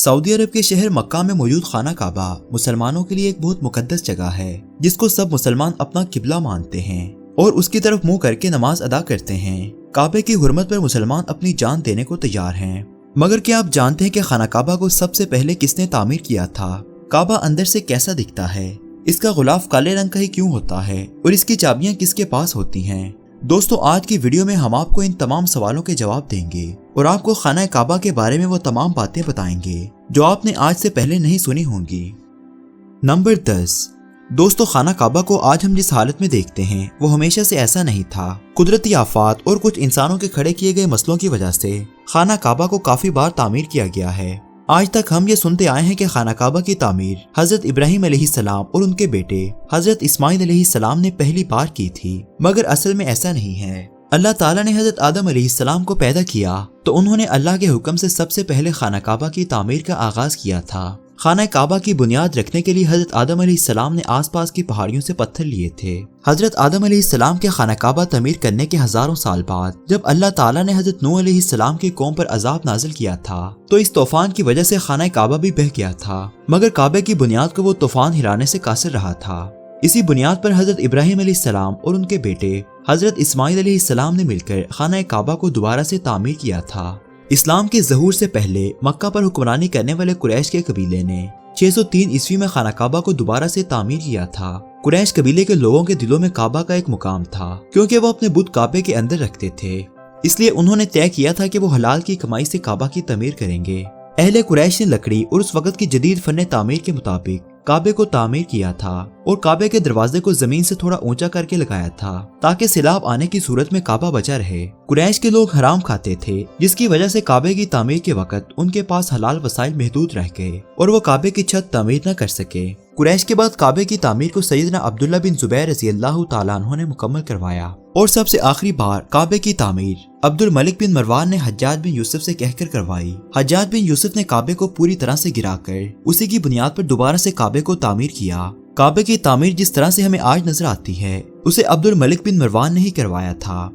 Saudi अरब के शहर मक्का में मौजूद खाना काबा मुसलमानों के लिए एक बहुत मुकद्दस जगह है जिसको सब मुसलमान अपना किबला मानते हैं और उसकी तरफ मुंह करके नमाज अदा करते हैं। काबे की हुर्मत पर मुसलमान अपनी जान देने को तैयार हैं। मगर क्या आप जानते हैं कि खाना काबा को सबसे पहले किसने तामीर किया था? काबा अंदर से कैसा दिखता है? इसका गुलाफ काले रंग का ही क्यों होता है और इसकी चाबियां किसके पास होती हैं? दोस्तों, आज की वीडियो में हम आपको इन तमाम सवालों के जवाब देंगे और आपको खाना काबा के बारे में वो तमाम बातें बताएंगे जो आपने आज से पहले नहीं सुनी होंगी। नंबर 10। दोस्तों, खाना काबा को आज हम जिस हालत में देखते हैं वो हमेशा से ऐसा नहीं था। कुदरती आफात और कुछ इंसानों के खड़े किए गए मसलों की वजह से खाना काबा को काफी बार तामीर किया गया है। आज तक हम ये सुनते आए हैं कि खाना काबा की तामीर हजरत इब्राहिम अलैहिस्सलाम और उनके बेटे हजरत इस्माइल अलैहिस्सलाम ने पहली बार की थी, मगर असल में ऐसा नहीं है। अल्लाह ताला ने हजरत आदम अलैहिस्सलाम को पैदा किया तो उन्होंने अल्लाह के हुक्म से सबसे पहले खाना काबा की तामीर का आगाज किया था। खाना काबा की बुनियाद रखने के लिए हजरत आदम अलैहिस्सलाम ने आसपास की पहाड़ियों से पत्थर लिए थे। हजरत आदम अलैहिस्सलाम के खाना काबा तामीर करने के हजारों साल बाद जब अल्लाह ताला ने हजरत नूह अलैहिस्सलाम की कौम पर अजाब नाजिल किया था तो इस तूफान की वजह से खाना काबा भी बह गया था, मगर काबे की बुनियाद को वो तूफान हिलाने से कासिर रहा था। इसी बुनियाद पर हजरत इब्राहिम अलैहिस्सलाम और उनके बेटे हजरत इस्माइल अलैहिस्सलाम ने मिलकर खाना काबा को दोबारा से तामीर किया था। इस्लाम के ज़हूर से पहले मक्का पर हुक्मरानी करने वाले कुरैश के कबीले ने 603 ईस्वी में खाना काबा को दोबारा से तामीर किया था। कुरैश कबीले के लोगों के दिलों में काबा का एक मुकाम था क्योंकि वो अपने बुत काबे के अंदर रखते थे, इसलिए उन्होंने तय किया था कि वो हलाल की कमाई से काबा की तमीर करेंगे। अहले कुरैश ने लकड़ी और उस वक्त की जदीद फन तामीर के मुताबिक काबे को तामीर किया था और काबे के दरवाजे को जमीन से थोड़ा ऊंचा करके लगाया था ताकि सैलाब आने की सूरत में काबा बचा रहे। कुरैश के लोग हराम खाते थे जिसकी वजह से काबे की तामीर के वक्त उनके पास हलाल वसाइल महदूद रह गए और वो काबे की छत तामीर न कर सके। कुरैश के बाद काबे की तामीर को सैयदना अब्दुल्ला बिन जुबैर रज़ियल्लाहु ताला अन्हु ने मुकम्मल करवाया और सबसे आखिरी बार काबे की तामीर अब्दुल मलिक बिन मरवान ने हज्जाज बिन यूसुफ से कहकर करवाई। हज्जाज बिन यूसुफ ने काबे को पूरी तरह से गिराकर उसी की बुनियाद पर दोबारा से काबे को तामीर किया। काबे की तामीर जिस तरह से हमें आज नजर आती है उसे अब्दुल मलिक बिन मरवान ने ही करवाया था।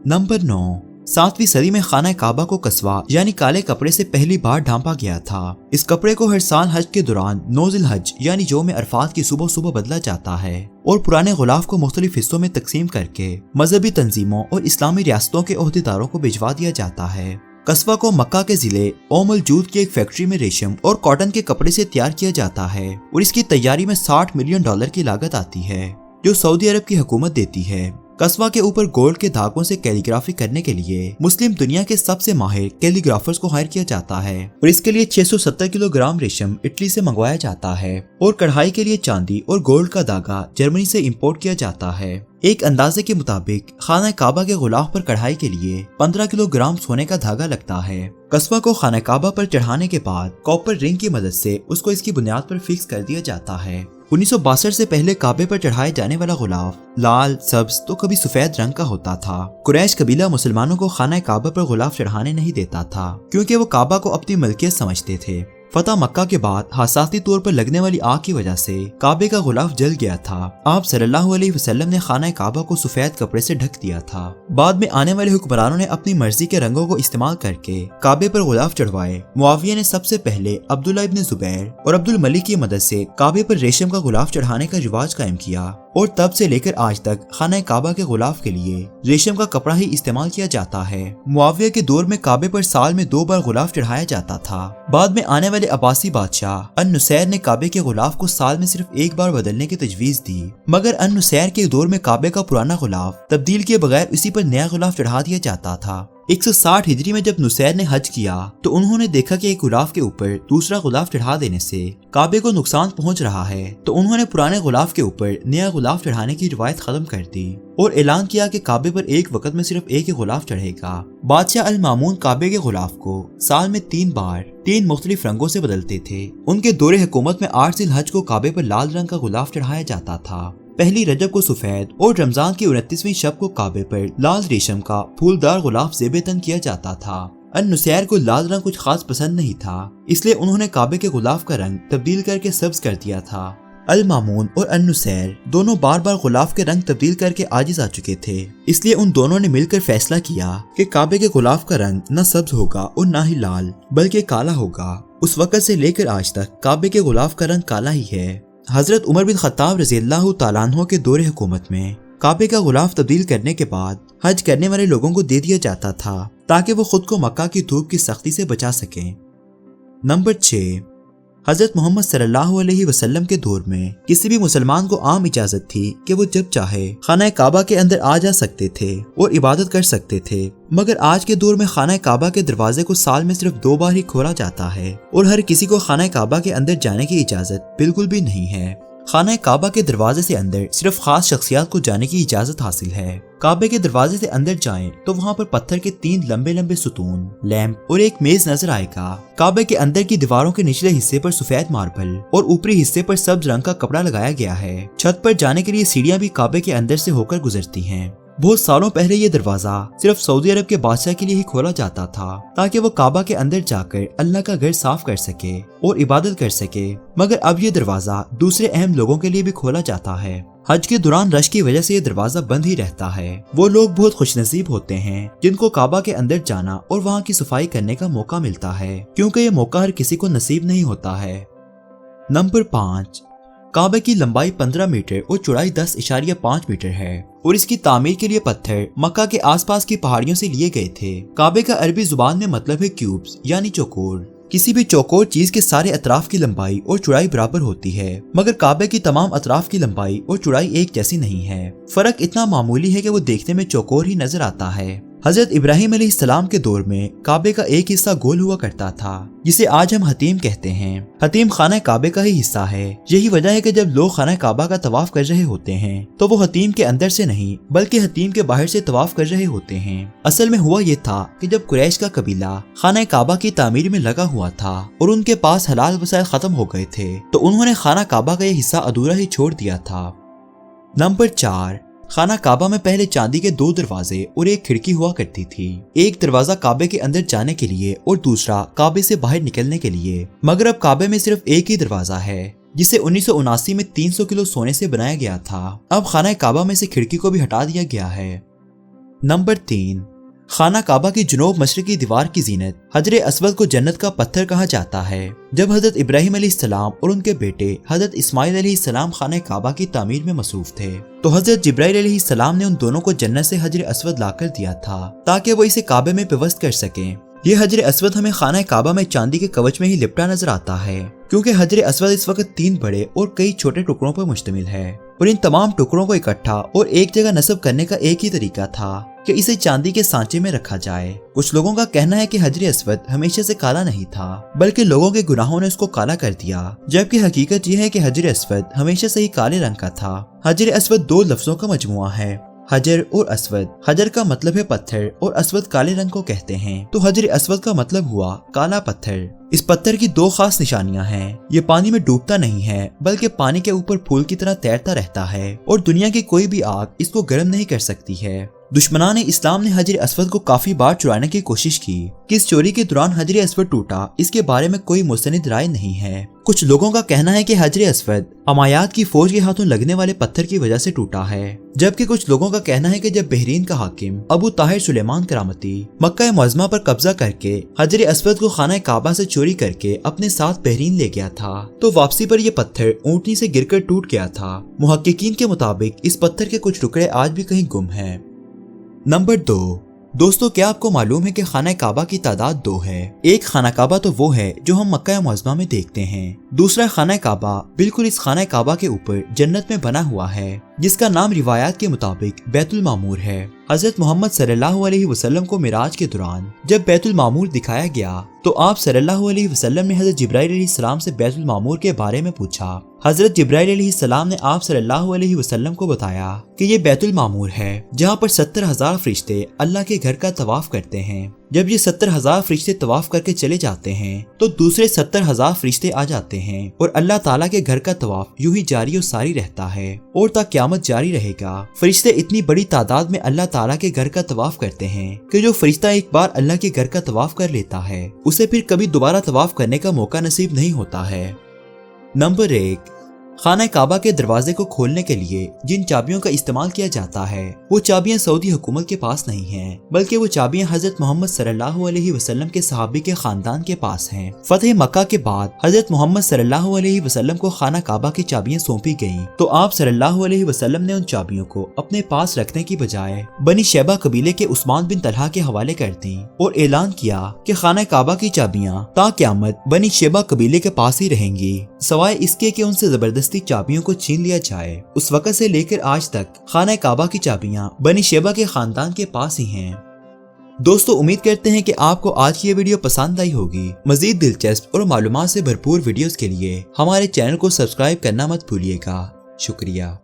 नंबर 9। 7वीं सदी में खाना काबा को कस्वा यानी काले कपड़े से पहली बार ढांपा गया था। इस कपड़े को हर साल हज के दौरान 9 ज़िलहज यानी यौम अरफात की सुबह सुबह बदला जाता है और पुराने गुलाफ को मुख्तलिफ हिस्सों में तकसीम करके मजहबी तंजीमों और इस्लामी रियासतों के ओहदेदारों को भिजवा दिया जाता है। कस्बा को मक्का के जिले ओमल जूद की एक फैक्ट्री में रेशम और कॉटन के कपड़े से तैयार किया जाता है और इसकी तैयारी में $60 मिलियन की लागत आती है जो सऊदी अरब की हुकूमत देती है। कस्बा के ऊपर गोल्ड के धागों से कैलीग्राफी करने के लिए मुस्लिम दुनिया के सबसे माहिर कैलीग्राफर्स को हायर किया जाता है और इसके लिए 670 किलोग्राम रेशम इटली से मंगवाया जाता है और कढ़ाई के लिए चांदी और गोल्ड का धागा जर्मनी से इंपोर्ट किया जाता है। एक अंदाजे के मुताबिक खाना काबा के गुलाफ पर कढ़ाई के लिए 15 किलोग्राम सोने का धागा लगता है। कस्बा को खाना काबा पर चढ़ाने के बाद कॉपर रिंग की मदद से उसको इसकी बुनियाद पर फिक्स कर दिया जाता है। 1962 से पहले काबे पर चढ़ाए जाने वाला गुलाफ लाल, सब्ज तो कभी सफेद रंग का होता था। कुरैश कबीला मुसलमानों को खाना काबा पर गुलाफ चढ़ाने नहीं देता था क्योंकि वो काबा को अपनी मलकियत समझते थे। फतह मक्का के बाद हासाती तौर पर लगने वाली आग की वजह से काबे का गुलाफ जल गया था। आप सल्लल्लाहु अलैहि वसल्लम ने खाना काबा को सफेद कपड़े से ढक दिया था। बाद में आने वाले हुक्मरानों ने अपनी मर्जी के रंगों को इस्तेमाल करके काबे पर गुलाफ चढ़वाए। मुआविया ने सबसे पहले अब्दुल्ला इब्न जुबैर और अब्दुल मलिक की मदद से काबे पर रेशम का गुलाफ चढ़ाने का रिवाज कायम किया और तब से लेकर आज तक खाना काबा के गुलाफ के लिए रेशम का कपड़ा ही इस्तेमाल किया जाता है। मुआविया के दौर में काबे पर साल में 2 बार गुलाफ चढ़ाया जाता था। बाद में आने वाले अब्बासी बादशाह अन-नुसैर ने काबे के गुलाफ को साल में सिर्फ 1 बार बदलने की तजवीज दी, मगर अन-नुसैर के दौर में काबे का पुराना गुलाफ तब्दील किए बगैर उसी पर नया गुलाफ चढ़ा दिया जाता था। 160 हिजरी में जब नुसैर ने हज किया तो उन्होंने देखा कि एक गुलाफ के ऊपर दूसरा गुलाफ चढ़ा देने से काबे को नुकसान पहुंच रहा है, तो उन्होंने पुराने गुलाफ के ऊपर नया गुलाफ चढ़ाने की रिवायत खत्म कर दी और ऐलान किया कि काबे पर एक वक्त में सिर्फ एक ही गुलाफ चढ़ेगा। बादशाह अल मामून काबे के गुलाफ को साल में 3 बार 3 मुख्तलिफ रंगों से बदलते थे। उनके दौरे हुकूमत में 8 ज़िलहज को काबे पर लाल रंग का गुलाफ चढ़ाया जाता था। पहली रजब को सफेद और रमजान की 29वीं शब को काबे पर लाल रेशम का फूलदार गुलाफ ज़ेब-ए-तन किया जाता था। अन-नुसैर को लाल रंग कुछ खास पसंद नहीं था, इसलिए उन्होंने काबे के गुलाफ का रंग तब्दील करके सब्ज कर दिया था। अल मामून और अन-नुसैर दोनों बार बार गुलाफ के रंग तब्दील करके आजिज आ चुके थे, इसलिए उन दोनों ने मिलकर फैसला किया कि काबे के गुलाफ का रंग न सब्ज होगा और न ही लाल बल्कि काला होगा। उस वक्त से लेकर आज तक काबे के गुलाफ का रंग काला ही है। हजरत उमर बिन खत्ताब रज़ियल्लाहु तआला अन्हु के दौर हुकूमत में काबे का गुलाफ तब्दील करने के बाद हज करने वाले लोगों को दे दिया जाता था ताकि वो खुद को मक्का की धूप की सख्ती से बचा सकें। नंबर 6, हजरत मोहम्मद सल्लल्लाहु अलैहि वसल्लम के दौर में किसी भी मुसलमान को आम इजाजत थी कि वो जब चाहे खाना काबा के अंदर आ जा सकते थे और इबादत कर सकते थे, मगर आज के दौर में खाना काबा के दरवाजे को साल में सिर्फ 2 बार ही खोला जाता है और हर किसी को खाना काबा के अंदर जाने की इजाजत बिल्कुल भी नहीं है। खाना काबा के दरवाजे से अंदर सिर्फ खास शख्सियात को जाने की इजाजत हासिल है। काबे के दरवाजे से अंदर जाएं तो वहाँ पर पत्थर के 3 लंबे लंबे सुतून, लैंप और एक मेज नजर आएगा। काबे के अंदर की दीवारों के निचले हिस्से पर सफेद मार्बल और ऊपरी हिस्से पर सब्ज रंग का कपड़ा लगाया गया है। छत पर जाने के लिए सीढ़ियां भी काबे के अंदर से होकर गुजरती हैं। बहुत सालों पहले ये दरवाजा सिर्फ सऊदी अरब के बादशाह के लिए ही खोला जाता था ताकि वो काबा के अंदर जाकर अल्लाह का घर साफ कर सके और इबादत कर सके, मगर अब ये दरवाजा दूसरे अहम लोगों के लिए भी खोला जाता है। हज के दौरान रश की वजह से ये दरवाजा बंद ही रहता है। वो लोग बहुत खुशनसीब होते हैं जिनको काबा के अंदर जाना और वहाँ की सफाई करने का मौका मिलता है, क्योंकि ये मौका हर किसी को नसीब नहीं होता है। नंबर 5, काबे की लंबाई 15 मीटर और चौड़ाई 10.5 मीटर है और इसकी तामीर के लिए पत्थर मक्का के आसपास की पहाड़ियों से लिए गए थे। काबे का अरबी जुबान में मतलब है क्यूब्स यानी चौकोर। किसी भी चौकोर चीज के सारे अतराफ की लंबाई और चौड़ाई बराबर होती है, मगर काबे की तमाम अतराफ की लंबाई और चौड़ाई एक जैसी नहीं है। फर्क इतना मामूली है कि वो देखने में चौकोर ही नजर आता है। हजरत इब्राहिम अलैहिस्सलाम के दौर में काबे का एक हिस्सा गोल हुआ करता था जिसे आज हम हतीम कहते हैं। हतीम खाना काबे का ही हिस्सा है। यही वजह है कि जब लोग खाना काबा का तवाफ कर रहे होते हैं तो वो हतीम के अंदर से नहीं बल्कि हतीम के बाहर से तवाफ कर रहे होते हैं। असल में हुआ ये था कि जब कुरैश का कबीला खाना काबा की तामीर में लगा हुआ था और उनके पास हलाल वसाइल खत्म हो गए थे तो उन्होंने खाना काबा का ये हिस्सा अधूरा ही छोड़ दिया था। नंबर 4, खाना काबा में पहले चांदी के 2 दरवाजे और एक खिड़की हुआ करती थी। एक दरवाजा काबे के अंदर जाने के लिए और दूसरा काबे से बाहर निकलने के लिए, मगर अब काबे में सिर्फ एक ही दरवाजा है जिसे 1979 में 300 किलो सोने से बनाया गया था। अब खाना काबा में से खिड़की को भी हटा दिया गया है। नंबर 3, खाना काबा की जुनूब मशरिकी दीवार की जीनत हजर अस्वद को जन्नत का पत्थर कहा जाता है। जब हजरत इब्राहिम अलैहिस्सलाम और उनके बेटे हजरत इस्माइल अलैहिस्सलाम खाना काबा की तामीर में मसरूफ थे तो हजरत जिब्राइल अलैहिस्सलाम ने उन दोनों को जन्नत से हजर अस्वद लाकर दिया था ताकि वो इसे काबे में पिवस्त कर सकें। ये हजर अस्वद हमें खाना काबा में चांदी के कवच में ही लिपटा नजर आता है, क्योंकि हजर अस्वद इस वक्त 3 बड़े और कई छोटे टुकड़ों पर मुश्तमिल है और इन तमाम टुकड़ों को इकट्ठा और एक जगह नस्ब करने का एक ही तरीका था कि इसे चांदी के सांचे में रखा जाए। कुछ लोगों का कहना है कि हजर अस्वद हमेशा से काला नहीं था बल्कि लोगों के गुनाहों ने उसको काला कर दिया, जबकि हकीकत यह है कि हजर अस्वद हमेशा से ही काले रंग का था। हजर अस्वद 2 लफ्जों का मजमुआ है, हजर और अस्वद। हजर का मतलब है पत्थर और अस्वद काले रंग को कहते हैं, तो हजर अस्वद का मतलब हुआ काला पत्थर। इस पत्थर की 2 खास निशानियां हैं। ये पानी में डूबता नहीं है बल्कि पानी के ऊपर फूल की तरह तैरता रहता है और दुनिया की कोई भी आग इसको गर्म नहीं कर सकती है। दुश्मनान इस्लाम ने हजर अस्वद को काफी बार चुराने की कोशिश की। किस चोरी के दौरान हजर अस्वद टूटा इसके बारे में कोई मुस्तनिद राय नहीं है। कुछ लोगों का कहना है कि हजर अस्वद अमायात की फौज के हाथों लगने वाले पत्थर की वजह से टूटा है, जबकि कुछ लोगों का कहना है कि जब बहरीन का हाकिम अबू ताहिर सुलेमान करामती मक्का मुअज़्ज़मा पर कब्जा करके हजर अस्वद को खाना काबा से चोरी करके अपने साथ बहरीन ले गया था तो वापसी पर यह पत्थर ऊंटनी से गिरकर टूट गया था। मुहक्किकीन के मुताबिक इस पत्थर के कुछ टुकड़े आज भी कहीं गुम हैं। नंबर 2, दोस्तों क्या आपको मालूम है कि खाना काबा की तादाद 2 है। एक खाना काबा तो वो है जो हम मक्का मुअज़्ज़मा में देखते हैं, दूसरा खाना काबा बिल्कुल इस खाना काबा के ऊपर जन्नत में बना हुआ है जिसका नाम रिवायात के मुताबिक बैतुल मामूर है। हजरत मोहम्मद सल्लल्लाहु अलैहि वसल्लम को मिराज के दौरान जब बैतुल मामूर दिखाया गया तो आप सल्लल्लाहु अलैहि वसल्लम ने हजरत जिब्राइल अलैहिस्सलाम से बैतुल मामूर के बारे में पूछा। हजरत जिब्राइल अलैहिस्सलाम ने आप सल्लल्लाहु अलैहि वसल्लम को बताया कि ये बैतुल मामूर है जहाँ पर 70,000 फरिश्ते अल्लाह के घर का तवाफ करते हैं। जब ये 70,000 फरिश्ते तवाफ करके चले जाते हैं तो दूसरे 70,000 फरिश्ते आ जाते हैं और अल्लाह ताला के घर का तवाफ यूं ही जारी और सारी रहता है और तक क़यामत जारी रहेगा। फरिश्ते इतनी बड़ी तादाद में अल्लाह ताला के घर का तवाफ करते हैं कि जो फरिश्ता एक बार अल्लाह के घर का तवाफ कर लेता है उसे फिर कभी दोबारा तवाफ करने का मौका नसीब नहीं होता है। नंबर 1, खाना काबा के दरवाजे को खोलने के लिए जिन चाबियों का इस्तेमाल किया जाता है वो चाबियां सऊदी हुकूमत के पास नहीं हैं, बल्कि वो चाबियां हजरत मोहम्मद सल्लल्लाहु अलैहि वसल्लम के सहाबी के खानदान के पास हैं। फतेह मक्का के बाद हजरत मोहम्मद सल्लल्लाहु अलैहि वसल्लम को खाना काबा की चाबियां सौंपी गईं, तो आप सल्लल्लाहु अलैहि वसल्लम ने उन चाबियों को अपने पास रखने की बजाय बनी शैबा कबीले के उस्मान बिन तलहा के हवाले कर दी और ऐलान किया कि खाना काबा की चाबियां ता क़यामत बनी शैबा कबीले के पास ही रहेंगी, सवाए इसके कि उनसे जबरदस्ती चाबियों को छीन लिया जाए। उस वक्त से लेकर आज तक खाना काबा की चाबियां बनी शैबा के खानदान के पास ही हैं। दोस्तों, उम्मीद करते हैं कि आपको आज की ये वीडियो पसंद आई होगी। मजीद दिलचस्प और मालूमात से भरपूर वीडियोस के लिए हमारे चैनल को सब्सक्राइब करना मत भूलिएगा। शुक्रिया।